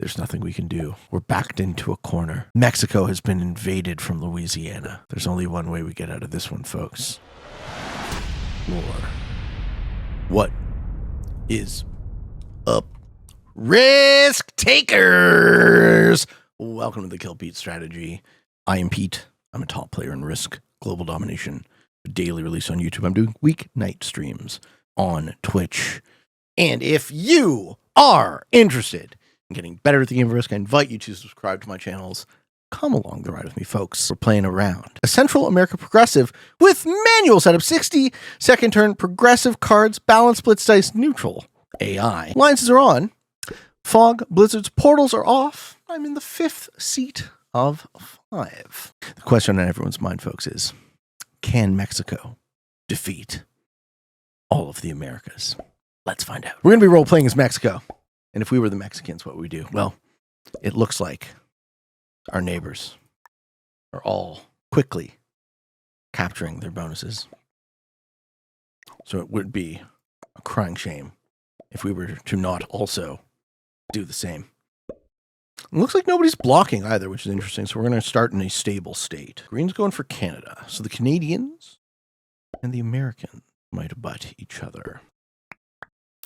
There's nothing we can do. We're backed into a corner. Mexico has been invaded from Louisiana. There's only one way we get out of this one, folks. War. What is up, risk takers? Welcome to the Kill Pete strategy. I am Pete. I'm a top player in Risk, Global Domination, a daily release on YouTube. I'm doing weeknight streams on Twitch. And if you are interested in getting better at the game of Risk, I invite you to subscribe to my channels. Come along the ride with me, folks. We're playing around a Central America progressive with manual setup, 60-second turn, progressive cards, balance, blitz dice, neutral AI. Alliances are on. Fog, blizzards, portals are off. I'm in the 5th seat of 5. The question on everyone's mind, folks, is can Mexico defeat all of the Americas? Let's find out. We're going to be role-playing as Mexico. And if we were the Mexicans, what would we do? Well, it looks like our neighbors are all quickly capturing their bonuses. So it would be a crying shame if we were to not also do the same. It looks like nobody's blocking either, which is interesting. So we're going to start in a stable state. Green's going for Canada. So the Canadians and the Americans might butt each other.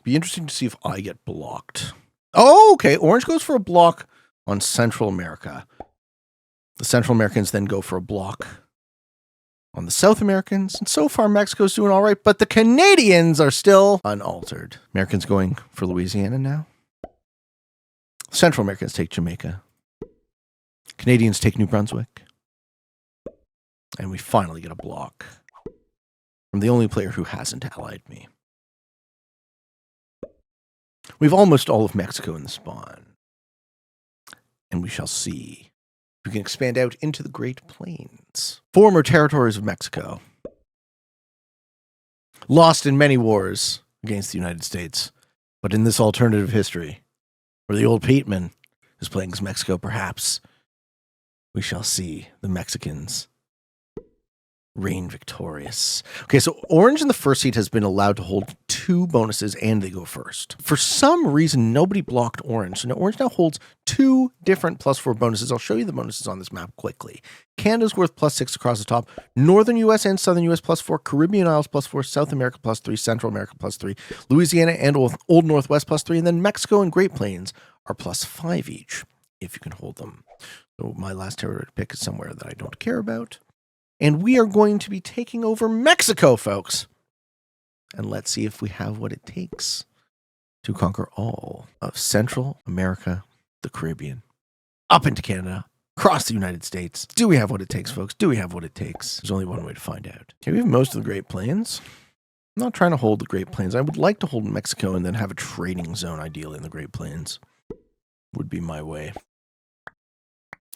Be interesting to see if I get blocked. Oh, okay. Orange goes for a block on Central America. The Central Americans then go for a block on the South Americans. And so far, Mexico's doing all right, but the Canadians are still unaltered. Americans going for Louisiana now. Central Americans take Jamaica. Canadians take New Brunswick. And we finally get a block from the only player who hasn't allied me. We've almost all of Mexico in the spawn. And we shall see. We can expand out into the Great Plains. Former territories of Mexico. Lost in many wars against the United States. But in this alternative history, where the old Pateman is playing as Mexico, perhaps, we shall see the Mexicans reign victorious. Okay, so Orange in the first seat has been allowed to hold 2 bonuses and they go first. For some reason, nobody blocked Orange. So now Orange now holds 2 different +4 bonuses. I'll show you the bonuses on this map quickly. Canada's worth +6 across the top. Northern US and Southern US +4. Caribbean Isles +4. South America +3. Central America +3. Louisiana and Old Northwest +3. And then Mexico and Great Plains are +5 each, if you can hold them. So my last territory to pick is somewhere that I don't care about. And we are going to be taking over Mexico, folks. And let's see if we have what it takes to conquer all of Central America, the Caribbean, up into Canada, across the United States. Do we have what it takes, folks? Do we have what it takes? There's only one way to find out. Okay, we have most of the Great Plains. I'm not trying to hold the Great Plains. I would like to hold Mexico and then have a trading zone, ideally, in the Great Plains. Would be my way.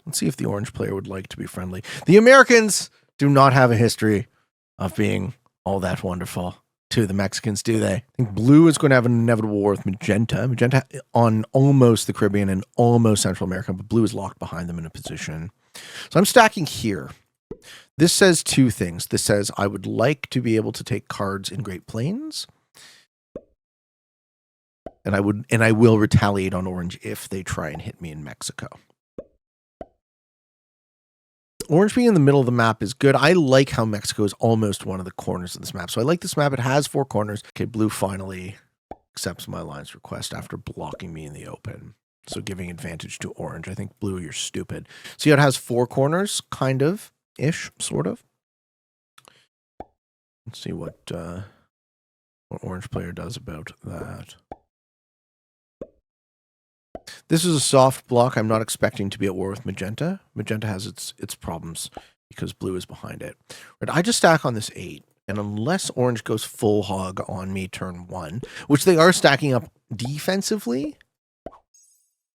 Let's see if the orange player would like to be friendly. The Americans do not have a history of being all that wonderful to the Mexicans, do they? I think blue is going to have an inevitable war with magenta. Magenta on almost the Caribbean and almost Central America, but blue is locked behind them in a position. So I'm stacking here. This says 2 things. This says I would like to be able to take cards in Great Plains. And I will retaliate on orange if they try and hit me in Mexico. Orange being in the middle of the map is good. I like how Mexico is almost one of the corners of this map. So I like this map. It has 4 corners. Okay, blue finally accepts my alliance request after blocking me in the open. So giving advantage to orange. I think blue, you're stupid. See how it has 4 corners? Kind of. Ish. Sort of. Let's see what orange player does about that. This is a soft block. I'm not expecting to be at war with magenta. Magenta has its problems because blue is behind it. Right, I just stack on this 8, and unless orange goes full hog on me turn 1, which they are stacking up defensively,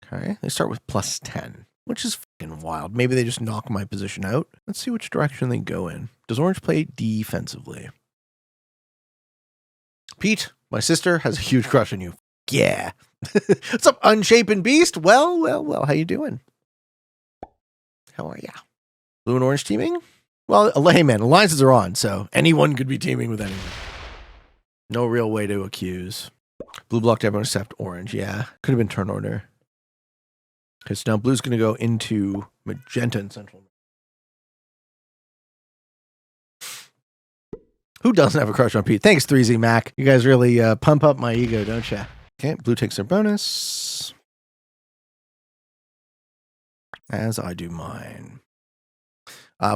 okay, they start with +10, which is fucking wild. Maybe they just knock my position out. Let's see which direction they go in. Does orange play defensively? Pete, my sister, has a huge crush on you. Yeah. What's up, Unshapen Beast? Well, how you doing? How are ya? Blue and orange teaming? Well, hey man, alliances are on, so anyone could be teaming with anyone. No real way to accuse. Blue blocked everyone except orange, yeah. Could have been turn order. Okay, so now blue's going to go into magenta and central. Who doesn't have a crush on Pete? Thanks, 3Z Mac. You guys really pump up my ego, don't you? Okay, blue takes their bonus. As I do mine.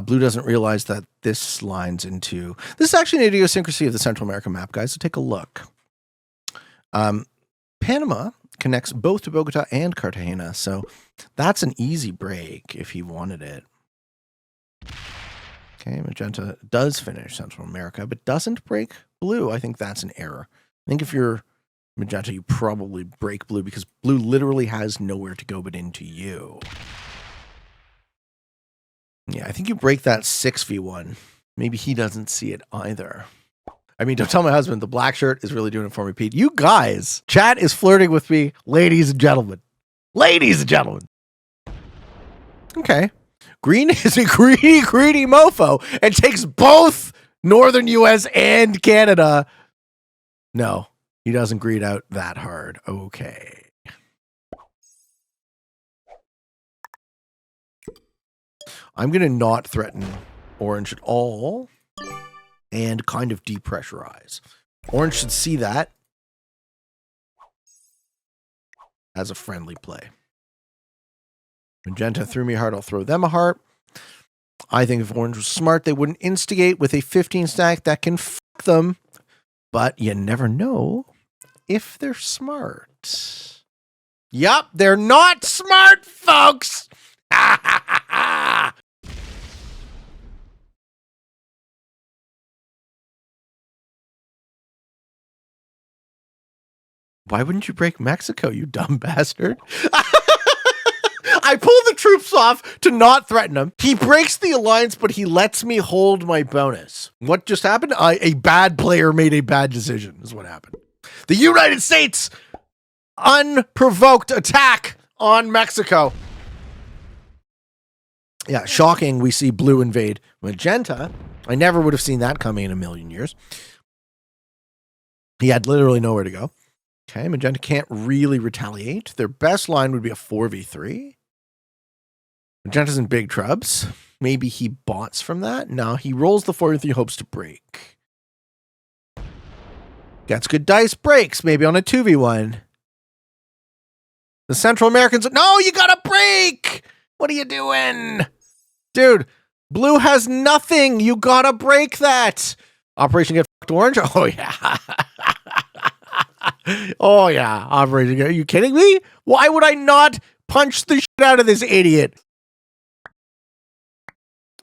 Blue doesn't realize that this lines into... This is actually an idiosyncrasy of the Central American map, guys, so take a look. Panama connects both to Bogota and Cartagena, so that's an easy break if he wanted it. Okay, magenta does finish Central America, but doesn't break blue. I think that's an error. I think if you're magenta, you probably break blue because blue literally has nowhere to go but into you. Yeah, I think you break that 6v1. Maybe he doesn't see it either. I mean, don't tell my husband, the black shirt is really doing it for me, Pete. You guys, chat is flirting with me, ladies and gentlemen. Ladies and gentlemen. Okay. Green is a greedy mofo and takes both northern US and Canada. No, he doesn't greed out that hard. Okay. I'm going to not threaten orange at all and kind of depressurize. Orange should see that as a friendly play. Magenta threw me a heart, I'll throw them a heart. I think if orange was smart, they wouldn't instigate with a 15 stack that can fuck them. But you never know if they're smart. Yup, they're not smart, folks. Why wouldn't you break Mexico, you dumb bastard? I pull the troops off to not threaten him. He breaks the alliance, but he lets me hold my bonus. What just happened? A bad player made a bad decision is what happened. The United States unprovoked attack on Mexico. Yeah, shocking. We see blue invade magenta. I never would have seen that coming in a million years. He had literally nowhere to go. Okay, magenta can't really retaliate. Their best line would be a 4v3. Magenta's in big trubs. Maybe he bots from that. No, he rolls the 4v3, hopes to break. Gets good dice, breaks, maybe on a 2v1. The Central Americans, no, you gotta break! What are you doing? Dude, blue has nothing. You gotta break that. Operation Get Fucked Orange? Oh, yeah. Oh, yeah. Operation Get... Are you kidding me? Why would I not punch the shit out of this idiot?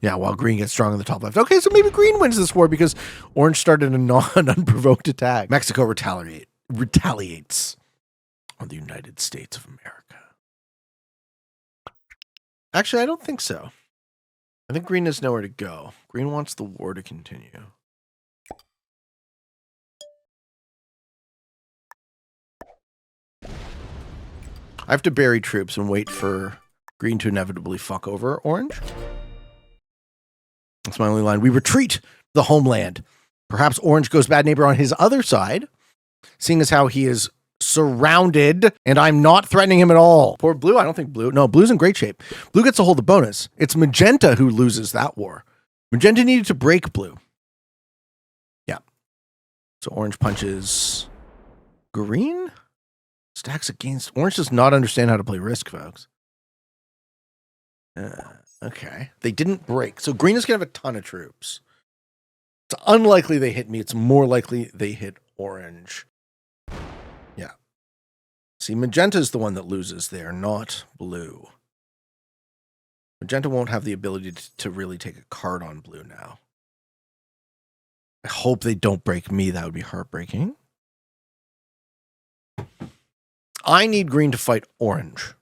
Yeah, while green gets strong on the top left. Okay, so maybe green wins this war because orange started a non-unprovoked attack. Mexico retaliates on the United States of America. Actually, I don't think so. I think green has nowhere to go. Green wants the war to continue. I have to bury troops and wait for green to inevitably fuck over orange. That's my only line. We retreat the homeland. Perhaps orange goes bad neighbor on his other side, seeing as how he is surrounded and I'm not threatening him at all. Poor blue. I don't think blue. No, blue's in great shape. Blue gets to hold the bonus. It's magenta who loses that war. Magenta needed to break blue. Yeah. So orange punches green. Stacks against orange does not understand how to play risk, folks. Okay. They didn't break. So green is going to have a ton of troops. It's unlikely they hit me. It's more likely they hit orange. Yeah. See, magenta is the one that loses there, not blue. Magenta won't have the ability to really take a card on blue now. I hope they don't break me. That would be heartbreaking. I need green to fight orange.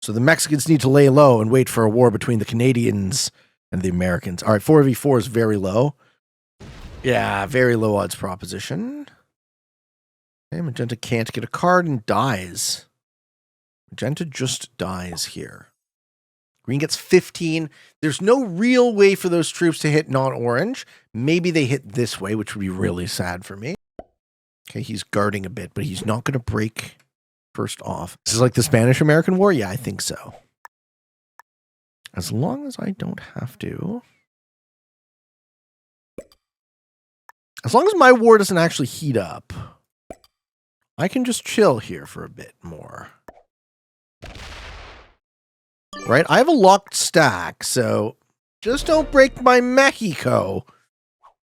So the Mexicans need to lay low and wait for a war between the Canadians and the Americans. All right, 4v4 is very low. Yeah, very low odds proposition. Okay, magenta can't get a card and dies. Magenta just dies here. Green gets 15. There's no real way for those troops to hit non-orange. Maybe they hit this way, which would be really sad for me. Okay, he's guarding a bit, but he's not going to break first off. This is like the Spanish-American War? Yeah, I think so. As long as I don't have to. As long as my war doesn't actually heat up, I can just chill here for a bit more. Right? I have a locked stack, so just don't break my Mexico.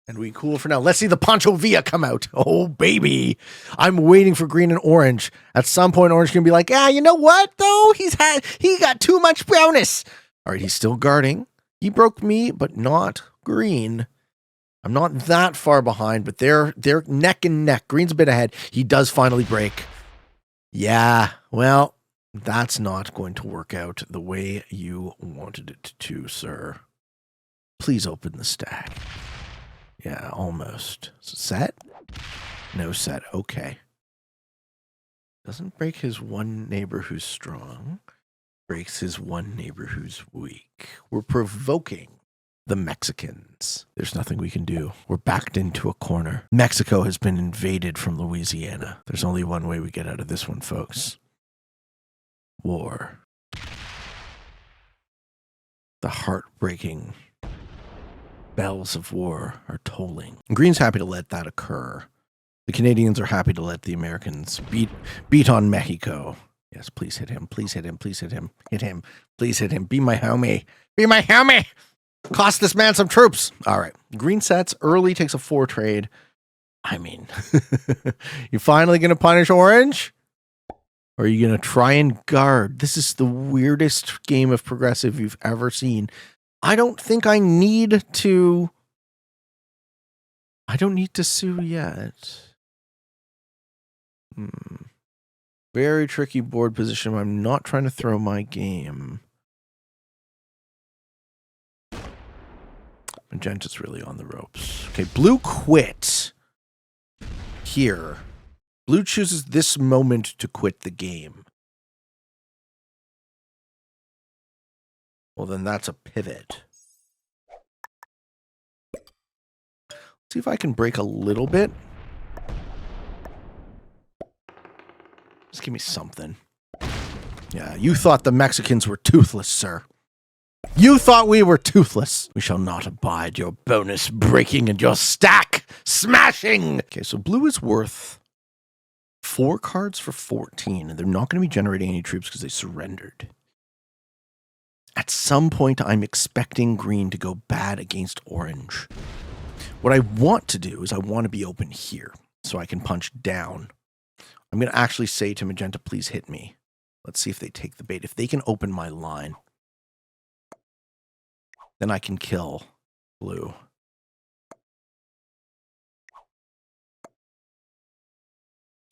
And we cool for now. Let's see the Pancho Villa come out. Oh, baby. I'm waiting for green and orange. At some point, orange can be like, you know what, though? He got too much brownness. All right, he's still guarding. He broke me, but not green. I'm not that far behind, but they're neck and neck. Green's a bit ahead. He does finally break. Yeah, well, that's not going to work out the way you wanted it to, sir. Please open the stack. Yeah, almost. Set? No set. Okay. Doesn't break his one neighbor who's strong. Breaks his one neighbor who's weak. We're provoking the Mexicans. There's nothing we can do. We're backed into a corner. Mexico has been invaded from Louisiana. There's only one way we get out of this one, folks. War. The heartbreaking bells of war are tolling. Green's happy to let that occur. The Canadians are happy to let the Americans beat on Mexico. Yes, please hit him. Please hit him. Please hit him. Hit him. Please hit him. Be my homie. Be my homie. Cost this man some troops. All right. Green sets early, takes a 4 trade. I mean, you finally going to punish orange? Or are you going to try and guard? This is the weirdest game of progressive you've ever seen. I don't think I need to. I don't need to sue yet. Very tricky board position. I'm not trying to throw my game. Magenta's really on the ropes. Okay, blue quit here. Blue chooses this moment to quit the game. Well, then that's a pivot. See if I can break a little bit. Just give me something. Yeah, you thought the Mexicans were toothless, sir. You thought we were toothless. We shall not abide your bonus breaking and your stack smashing. Okay, so blue is worth 4 cards for 14, and they're not going to be generating any troops because they surrendered. At some point, I'm expecting green to go bad against orange. What I want to do is I want to be open here so I can punch down. I'm going to actually say to magenta, please hit me. Let's see if they take the bait. If they can open my line, then I can kill blue.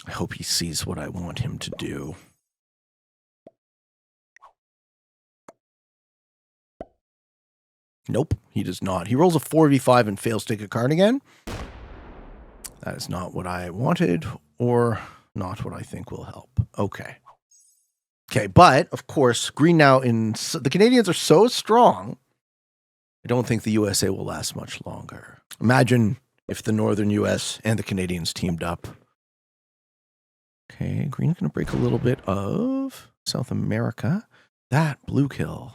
I hope he sees what I want him to do. Nope, he does not. He rolls a 4v5 and fails to take a card again. That is not what I wanted, or not what I think will help. Okay. Okay, but, of course, green now in... The Canadians are so strong, I don't think the USA will last much longer. Imagine if the northern US and the Canadians teamed up. Okay, green's going to break a little bit of South America. That blue kill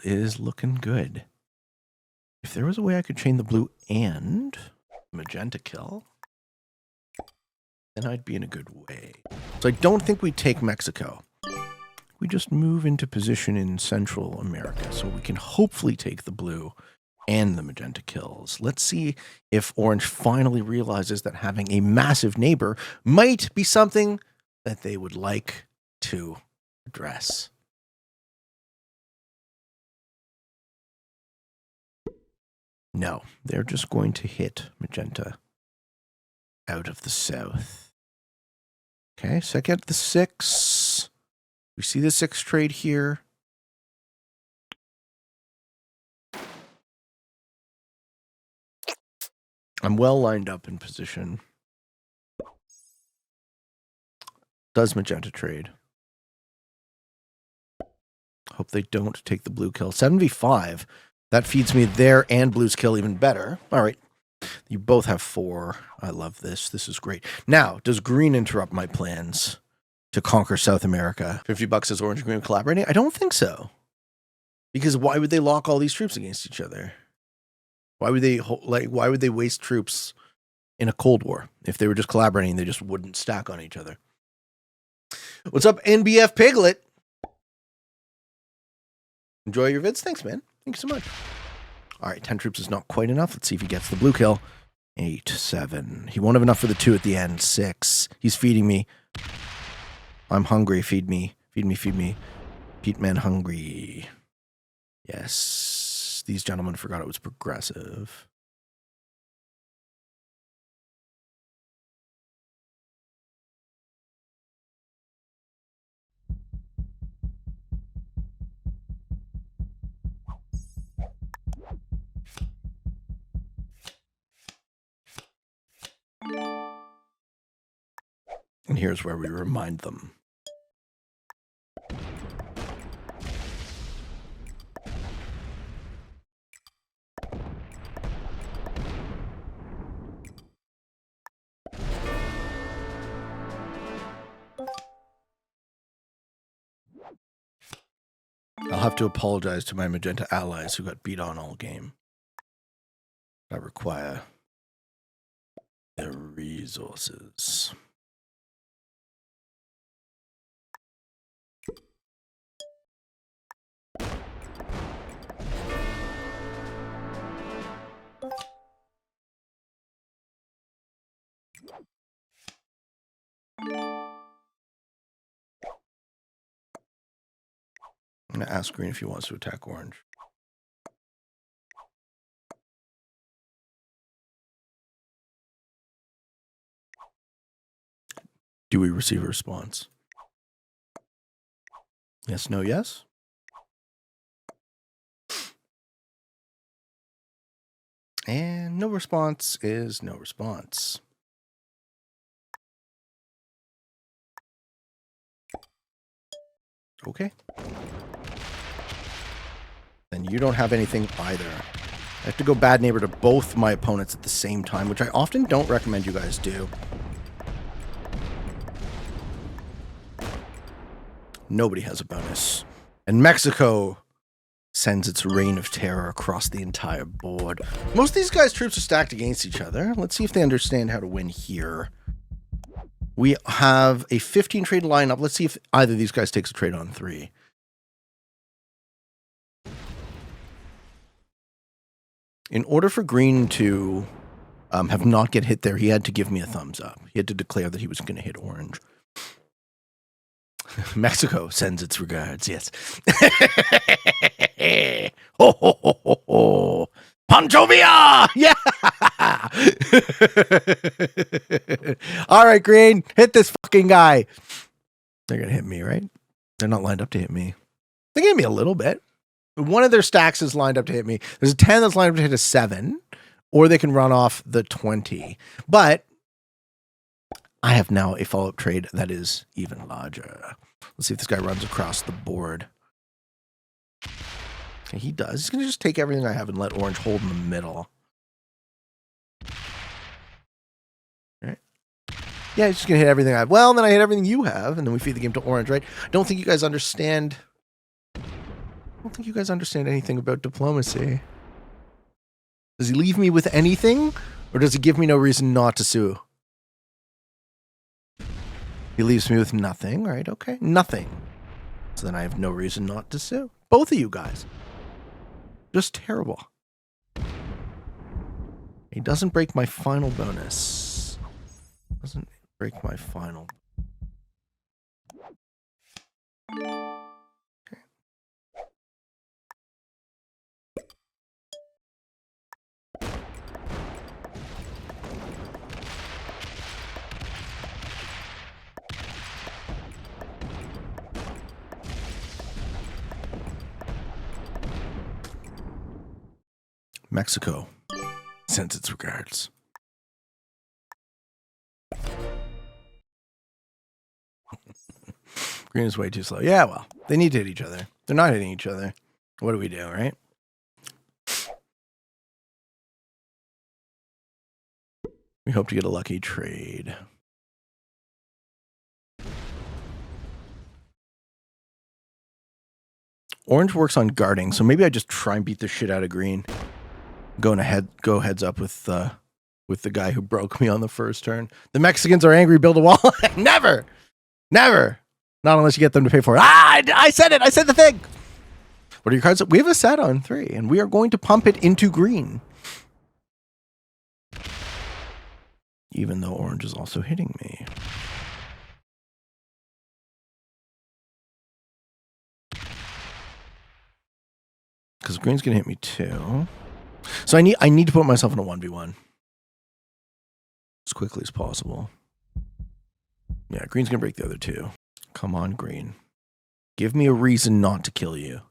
is looking good. If there was a way I could chain the blue and magenta kill, then I'd be in a good way. So I don't think we take Mexico. We just move into position in Central America so we can hopefully take the blue and the magenta kills. Let's see if orange finally realizes that having a massive neighbor might be something that they would like to address. No, they're just going to hit magenta out of the south. Okay, so I get the 6. We see the 6 trade here. I'm well lined up in position. Does magenta trade? Hope they don't take the blue kill. 7v5. That feeds me there and blue's kill even better. All right. You both have 4. I love this. This is great. Now, does green interrupt my plans to conquer South America? $50 is orange and green collaborating? I don't think so. Because why would they lock all these troops against each other? Why would they waste troops in a Cold War? If they were just collaborating, they just wouldn't stack on each other. What's up, NBF Piglet? Enjoy your vids? Thanks, man. Thank you so much. All right, 10 troops is not quite enough. Let's see if he gets the blue kill. 8, 7. He won't have enough for the 2 at the end. 6. He's feeding me. I'm hungry. Feed me. Feed me, feed me. Pete Man hungry. Yes. These gentlemen forgot it was progressive. And here's where we remind them. I'll have to apologize to my magenta allies who got beat on all game. I require their resources. I'm going to ask green if he wants to attack orange. Do we receive a response? Yes, no, yes? And no response is no response. Okay. Then you don't have anything either. I have to go bad neighbor to both my opponents at the same time, which I often don't recommend you guys do. Nobody has a bonus. And Mexico sends its reign of terror across the entire board. Most of these guys' troops are stacked against each other. Let's see if they understand how to win here. We have a 15 trade lineup. Let's see if either of these guys takes a trade on 3. In order for green to have not get hit there, he had to give me a thumbs up. He had to declare that he was going to hit orange. Mexico sends its regards, yes. Ho, ho, ho, ho, ho. Panchovia! Yeah! All right, green, hit this fucking guy. They're going to hit me, right? They're not lined up to hit me. They gave me a little bit. One of their stacks is lined up to hit me. There's a 10 that's lined up to hit a 7, or they can run off the 20. But I have now a follow-up trade that is even larger. Let's see if this guy runs across the board. Okay, he does. He's going to just take everything I have and let orange hold in the middle. All right. Yeah, he's just going to hit everything I have. Well, then I hit everything you have, and then we feed the game to orange, right? I don't think you guys understand... I don't think you guys understand anything about diplomacy. Does he leave me with anything? Or does he give me no reason not to sue? He leaves me with nothing, right? Okay, nothing. So then I have no reason not to sue. Both of you guys. Just terrible. He doesn't break my final bonus. Doesn't break my final. Mexico sends its regards. Green is way too slow. Yeah, well, they need to hit each other. They're not hitting each other. What do we do, right? We hope to get a lucky trade. Orange works on guarding, so maybe I just try and beat the shit out of green. Go heads up with the guy who broke me on the first turn. The Mexicans are angry. Build a wall. Never. Not unless you get them to pay for it. I said it. I said the thing. What are your cards? We have a set on 3, and we are going to pump it into green. Even though orange is also hitting me. Because green's going to hit me too. So I need to put myself in a 1v1. As quickly as possible. Yeah, green's going to break the other 2. Come on, green. Give me a reason not to kill you.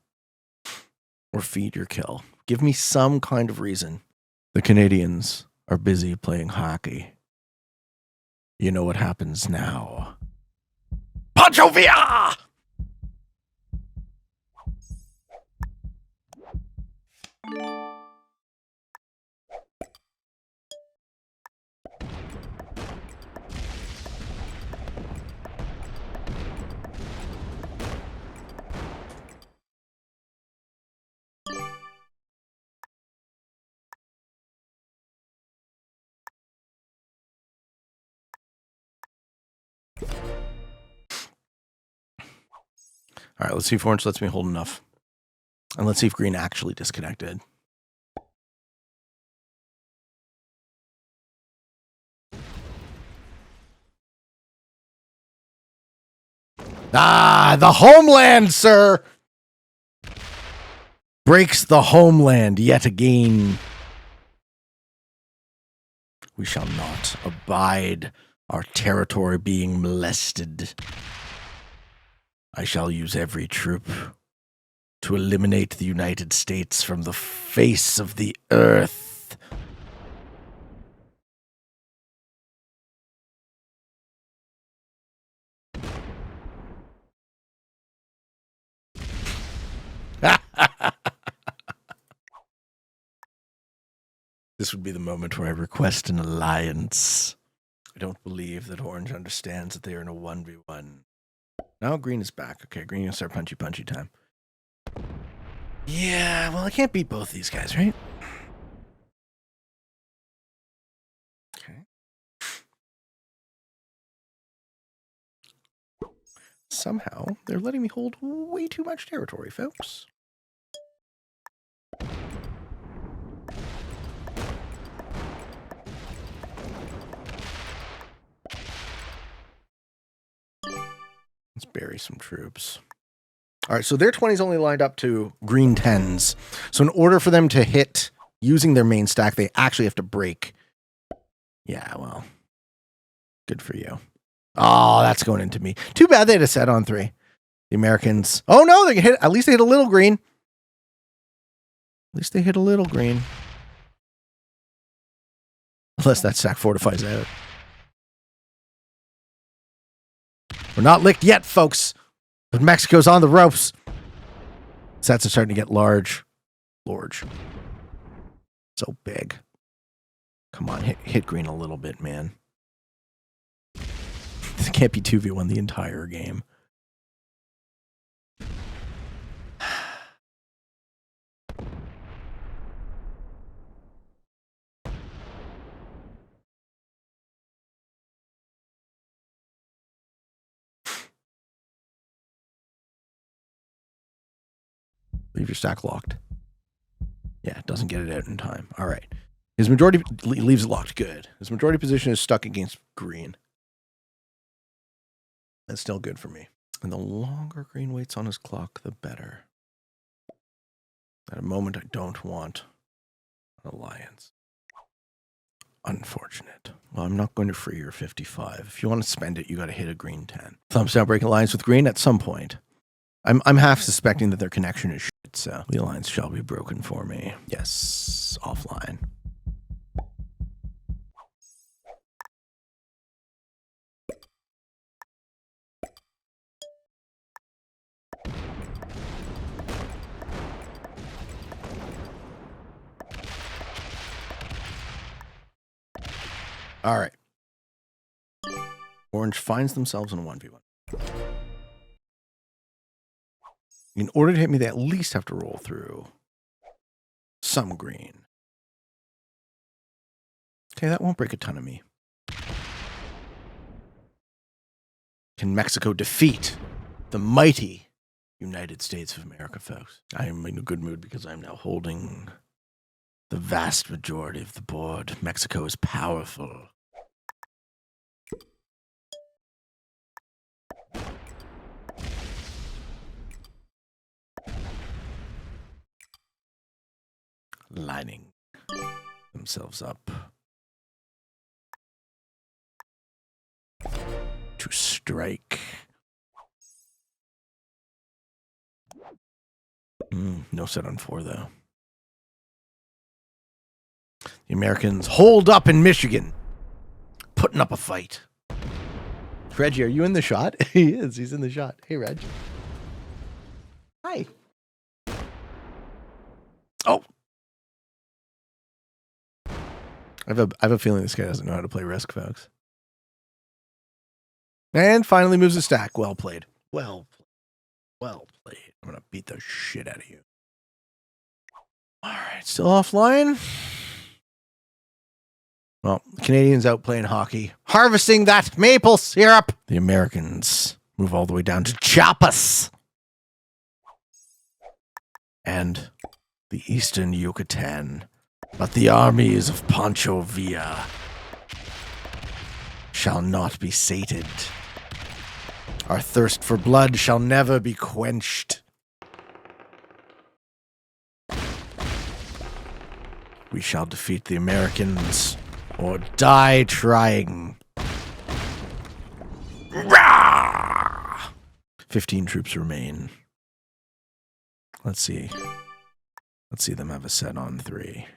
Or feed your kill. Give me some kind of reason. The Canadians are busy playing hockey. You know what happens now. Pancho Villa! All right, let's see if orange lets me hold enough. And let's see if green actually disconnected. The homeland, sir! Breaks the homeland yet again. We shall not abide our territory being molested. I shall use every troop to eliminate the United States from the face of the earth. This would be the moment where I request an alliance. I don't believe that orange understands that they are in a 1v1. Now green is back. Okay, green gonna start punchy time. Yeah, well, I can't beat both these guys, right? Okay. Somehow, they're letting me hold way too much territory, folks. Let's bury some troops. All right, so their 20's only lined up to green 10s. So in order for them to hit using their main stack, they actually have to break. Yeah, well, good for you. Oh, that's going into me. Too bad they had a set on 3. The Americans. Oh, no, they can hit. At least they hit a little green. At least they hit a little green. Unless that stack fortifies out. We're not licked yet, folks. But Mexico's on the ropes. Sets are starting to get large. Large. So big. Come on, hit green a little bit, man. This can't be 2v1 the entire game. Leave your stack locked. Yeah, it doesn't get it out in time. All right. His majority leaves it locked. Good. His majority position is stuck against green. That's still good for me. And the longer green waits on his clock, the better. At a moment, I don't want an alliance. Unfortunate. Well, I'm not going to free your 55. If you want to spend it, you got to hit a green 10. Thumbs down, break alliance with green at some point. I'm half suspecting that their connection is shit, so the alliance shall be broken for me. Yes, offline. All right. Orange finds themselves in a 1v1. In order to hit me, they at least have to roll through some green. Okay, that won't break a ton of me. Can Mexico defeat the mighty United States of America, folks? I am in a good mood because I'm now holding the vast majority of the board. Mexico is powerful. Lining themselves up to strike. No set on 4, though. The Americans hold up in Michigan, putting up a fight. Reggie, are you in the shot? He is. He's in the shot. Hey, Reg. Hi. Oh. I have a feeling this guy doesn't know how to play Risk, folks. And finally moves a stack. Well played. Well played. I'm going to beat the shit out of you. All right. Still offline. Well, the Canadians out playing hockey. Harvesting that maple syrup. The Americans move all the way down to Chiapas. And the eastern Yucatan. But the armies of Pancho Villa shall not be sated. Our thirst for blood shall never be quenched. We shall defeat the Americans or die trying. Rah! 15 troops remain. Let's see. Let's see them have a set on 3.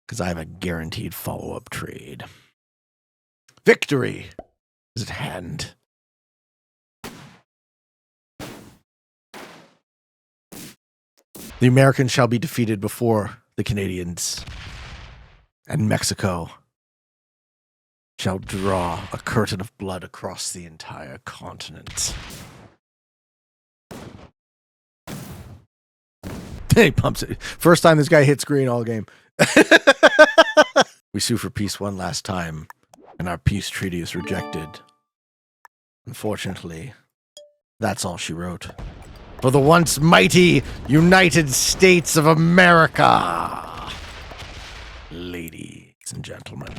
Because I have a guaranteed follow-up trade. Victory is at hand. The Americans shall be defeated before the Canadians, and Mexico shall draw a curtain of blood across the entire continent. He pumps it. First time this guy hits green all game. We sue for peace one last time, and our peace treaty is rejected. Unfortunately, that's all she wrote. For the once mighty United States of America. Ladies and gentlemen.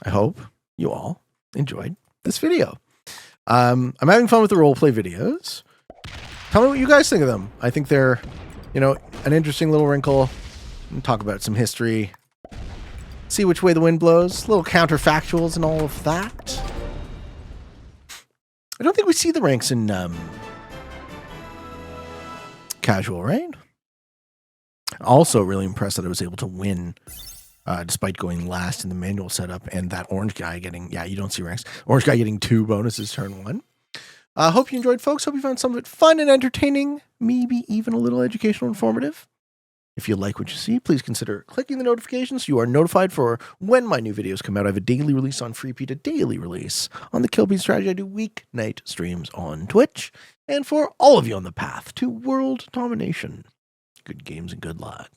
I hope you all enjoyed this video. I'm having fun with the roleplay videos. Tell me what you guys think of them. I think they're, an interesting little wrinkle. And talk about some history. See which way the wind blows. Little counterfactuals and all of that. I don't think we see the ranks in casual, right? Also really impressed that I was able to win despite going last in the manual setup, and that orange guy getting, you don't see ranks. Orange guy getting 2 bonuses turn 1. Hope you enjoyed, folks. Hope you found some of it fun and entertaining, maybe even a little educational, informative. If you like what you see, please consider clicking the notifications so you are notified for when my new videos come out. I have a daily release on Freepeat, a daily release on the Killbeat Strategy. I do weeknight streams on Twitch. And for all of you on the path to world domination, good games and good luck.